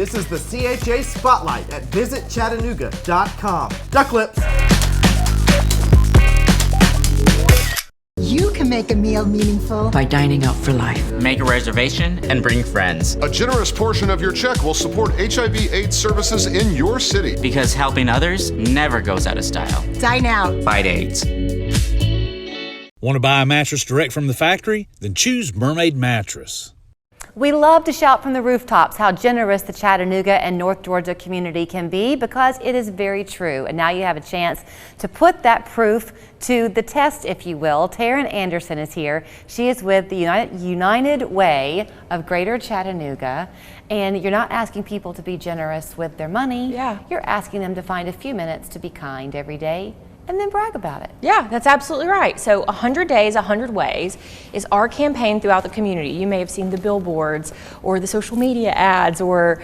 This is the CHA Spotlight at visitchattanooga.com. Duck Lips. You can make a meal meaningful by dining out for life. Make a reservation and bring friends. A generous portion of your check will support HIV/AIDS services in your city. Because helping others never goes out of style. Dine out. Fight AIDS. Want to buy a mattress direct from the factory? Then choose Mermaid Mattress. We love to shout from the rooftops how generous the Chattanooga and North Georgia community can be, because it is very true. And now you have a chance to put that proof to the test, if you will. Taryn Anderson is here. She is with the United Way of Greater Chattanooga. And you're not asking people to be generous with their money. Yeah. You're asking them to find a few minutes to be kind every day and then brag about it. Yeah, that's absolutely right. So 100 Days, 100 Ways is our campaign throughout the community. You may have seen the billboards or the social media ads, or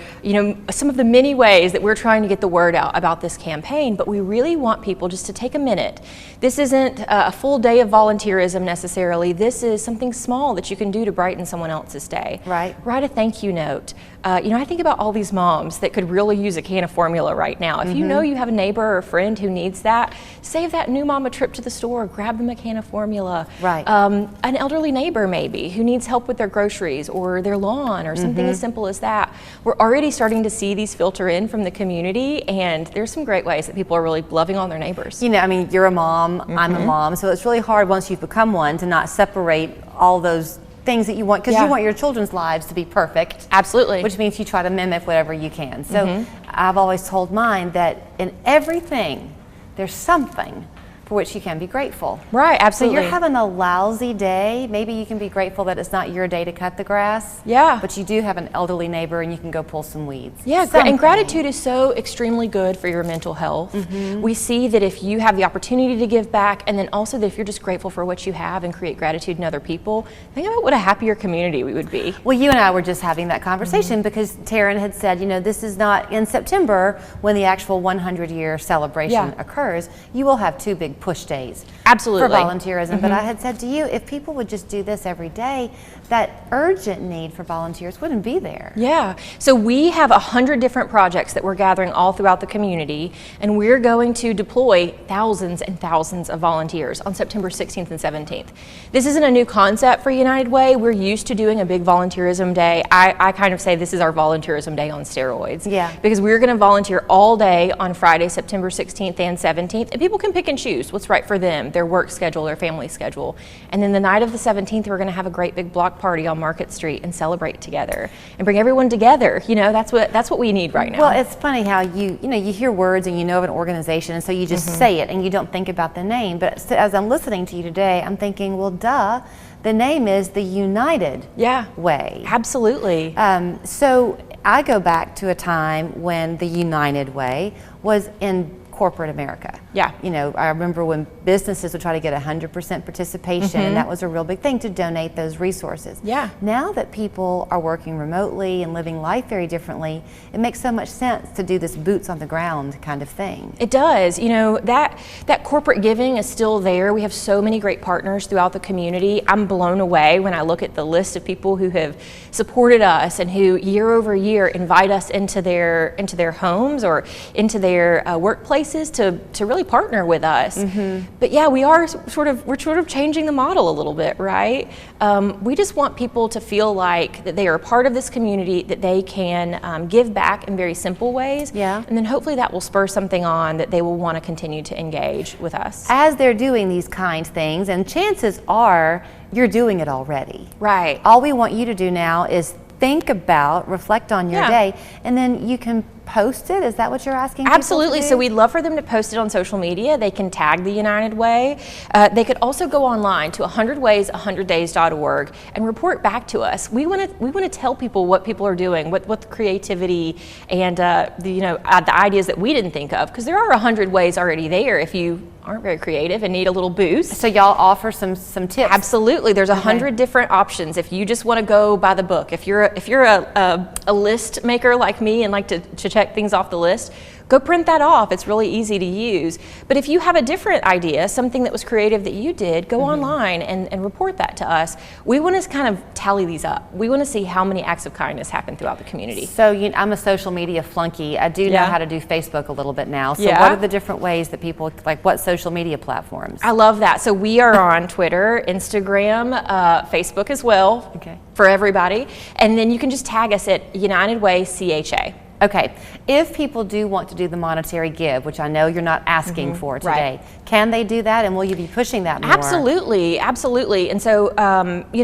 some of the many ways that we're trying to get the word out about this campaign, but we really want people just to take a minute. This isn't a full day of volunteerism necessarily. This is something small that you can do to brighten someone else's day. Right. Write a thank you note. I think about all these moms that could really use a can of formula right now. If you know you have a neighbor or a friend who needs that, save that new mom a trip to the store, grab them a can of formula. Right. An elderly neighbor maybe who needs help with their groceries or their lawn or something as simple as that. We're already starting to see these filter in from the community, and there's some great ways that people are really loving on their neighbors. You're a mom, I'm a mom, so it's really hard once you've become one to not separate all those things that you want, because you want your children's lives to be perfect. Absolutely. Which means you try to mimic whatever you can. So I've always told mine that in everything, there's something for which you can be grateful. Right, absolutely. So you're having a lousy day, maybe you can be grateful that it's not your day to cut the grass. Yeah. But you do have an elderly neighbor and you can go pull some weeds. Yeah, and gratitude is so extremely good for your mental health. We see that if you have the opportunity to give back, and then also that if you're just grateful for what you have and create gratitude in other people, think about what a happier community we would be. Well, you and I were just having that conversation because Taryn had said, this is not in September when the actual 100-year celebration occurs. You will have two big push days. Absolutely. For volunteerism. But I had said to you, if people would just do this every day, that urgent need for volunteers wouldn't be there. Yeah. So we have 100 different projects that we're gathering all throughout the community, and we're going to deploy thousands and thousands of volunteers on September 16th and 17th. This isn't a new concept for United Way. We're used to doing a big volunteerism day. I kind of say this is our volunteerism day on steroids. Yeah. Because we're going to volunteer all day on Friday, September 16th and 17th, and people can pick and choose what's right for them, their work schedule, their family schedule. And then the night of the 17th, we're going to have a great big block party on Market Street and celebrate together and bring everyone together. That's what we need right now. Well, it's funny how you hear words and of an organization, and so you just say it and you don't think about the name. But as I'm listening to you today, I'm thinking, well, duh, the name is the United Way. Absolutely. So I go back to a time when the United Way was in corporate America. Yeah. I remember when businesses would try to get 100% participation, and that was a real big thing to donate those resources. Yeah. Now that people are working remotely and living life very differently, it makes so much sense to do this boots on the ground kind of thing. It does. That corporate giving is still there. We have so many great partners throughout the community. I'm blown away when I look at the list of people who have supported us and who year over year invite us into their homes or into their workplaces to really partner with us. But yeah, we're sort of changing the model a little bit, right? We just want people to feel like that they are a part of this community, that they can give back in very simple ways. Yeah. And then hopefully that will spur something on that they will want to continue to engage with us. As they're doing these kind things, and chances are you're doing it already. Right. All we want you to do now is think about, reflect on your day, and then you can post it? Is that what you're asking? Absolutely. So we'd love for them to post it on social media. They can tag the United Way. They could also go online to 100ways100days.org and report back to us. We want to tell people what people are doing, what the creativity and the ideas that we didn't think of, because there are 100 ways already there if you aren't very creative and need a little boost. So y'all offer some tips? Absolutely. There's 100 different options. If you just want to go by the book, if you're a list maker like me and like to check things off the list, go print that off. It's really easy to use. But if you have a different idea, something that was creative that you did, go online and report that to us. We want to kind of tally these up. We want to see how many acts of kindness happen throughout the community. So I'm a social media flunky. I do know Yeah. how to do Facebook a little bit now. So Yeah. what are the different ways that people, like what social media platforms? I love that. So we are on Twitter, Instagram, Facebook as well, Okay. for everybody. And then you can just tag us at United Way CHA. Okay, if people do want to do the monetary give, which I know you're not asking for today, can they do that, and will you be pushing that more? Absolutely, absolutely. And so,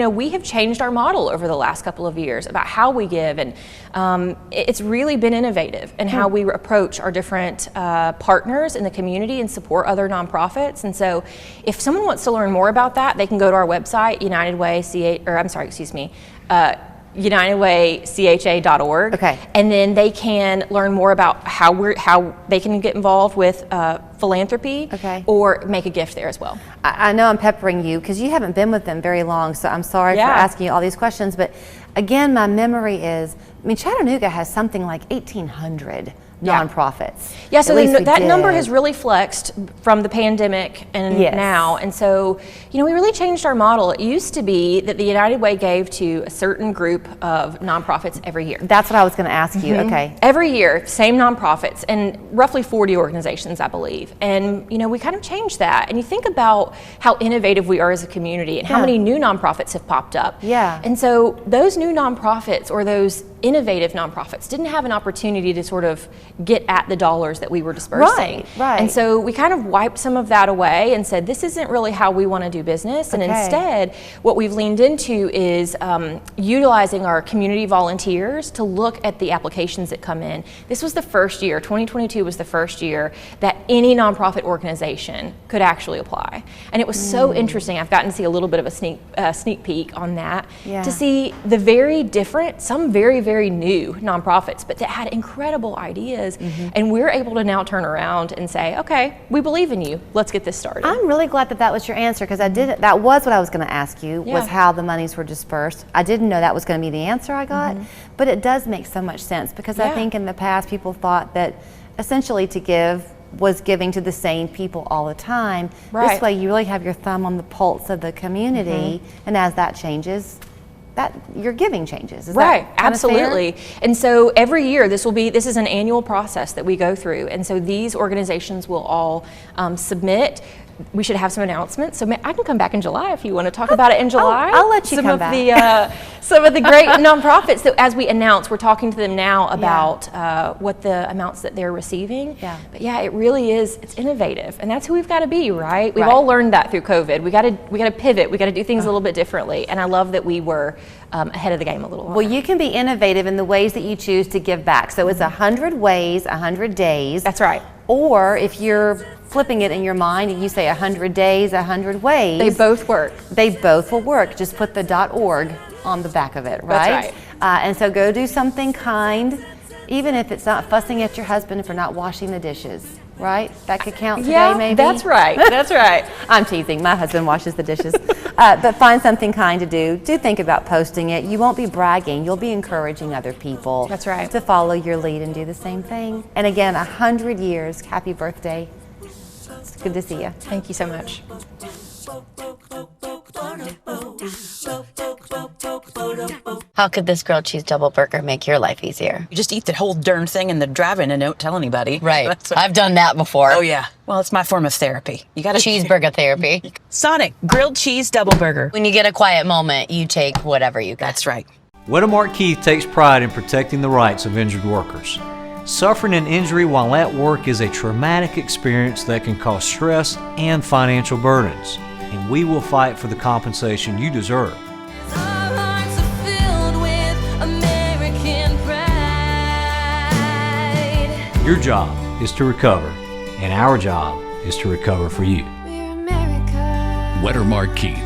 we have changed our model over the last couple of years about how we give, and it's really been innovative in how we approach our different partners in the community and support other nonprofits. And so, if someone wants to learn more about that, they can go to our website, UnitedWayCHA.org. Okay. And then they can learn more about how they can get involved with philanthropy. Okay. Or make a gift there as well. I know I'm peppering you because you haven't been with them very long, so I'm sorry for Yeah. asking you all these questions. But again, my memory is, Chattanooga has something like 1,800 Yeah. nonprofits. Yeah, so At least we that number did. has really flexed from the pandemic and Yes. now. And so, we really changed our model. It used to be that the United Way gave to a certain group of nonprofits every year. That's what I was going to ask you. Okay. Every year, same nonprofits, and roughly 40 organizations, I believe. And, we kind of changed that. And you think about how innovative we are as a community and how Yeah. many new nonprofits have popped up. Yeah. And so those new nonprofits or those innovative nonprofits didn't have an opportunity to sort of get at the dollars that we were dispersing. Right. And so we kind of wiped some of that away and said, this isn't really how we want to do business. And Okay. instead, what we've leaned into is utilizing our community volunteers to look at the applications that come in. This was the first year, 2022 was the first year that any nonprofit organization could actually apply. And it was so interesting. I've gotten to see a little bit of a sneak peek on that, Yeah. to see the very different, some very, very new nonprofits, but that had incredible ideas. And we're able to now turn around and say, okay, we believe in you. Let's get this started. I'm really glad that was your answer because that was what I was going to ask you, was Yeah. how the monies were dispersed. I didn't know that was going to be the answer I got, but it does make so much sense because I Yeah. think in the past people thought that essentially to give was giving to the same people all the time. This Right. way you really have your thumb on the pulse of the community, and as that changes, that your giving changes. Is Right, that kinda fair? absolutely. And so every year, this is an annual process that we go through. And so these organizations will all submit. We should have some announcements. So I can come back in July if you want to talk about it in July. I'll let you some come of back. Some of the great nonprofits that, as we announce, we're talking to them now about what the amounts that they're receiving. Yeah. But yeah, it really is. It's innovative, and that's who we've got to be, right? We've Right. all learned that through COVID. We got to pivot. We got to do things a little bit differently. And I love that we were ahead of the game a little. Well, you can be innovative in the ways that you choose to give back. So it's 100 ways, 100 days. That's right. Or if you're flipping it in your mind and you say 100 days, 100 ways. They both work. They both will work. Just put the .org on the back of it, right? That's right. And so go do something kind, even if it's not fussing at your husband for not washing the dishes, right? That could count today, Yeah, maybe? that's right. That's right. I'm teasing. My husband washes the dishes. But find something kind to do. Do think about posting it. You won't be bragging. You'll be encouraging other people. That's right. To follow your lead and do the same thing. And again, 100 years. Happy birthday. It's good to see you. Thank you so much. How could this grilled cheese double burger make your life easier? You just eat the whole darn thing in the drive-in and don't tell anybody. Right. That's I've done that before. Oh yeah. Well, it's my form of therapy. You got to Cheeseburger therapy. Sonic grilled cheese double burger. When you get a quiet moment, you take whatever you got. That's right. Wedemark Keith takes pride in protecting the rights of injured workers. Suffering an injury while at work is a traumatic experience that can cause stress and financial burdens, and we will fight for the compensation you deserve. Your job is to recover, and our job is to recover for you. Wedemark Keith.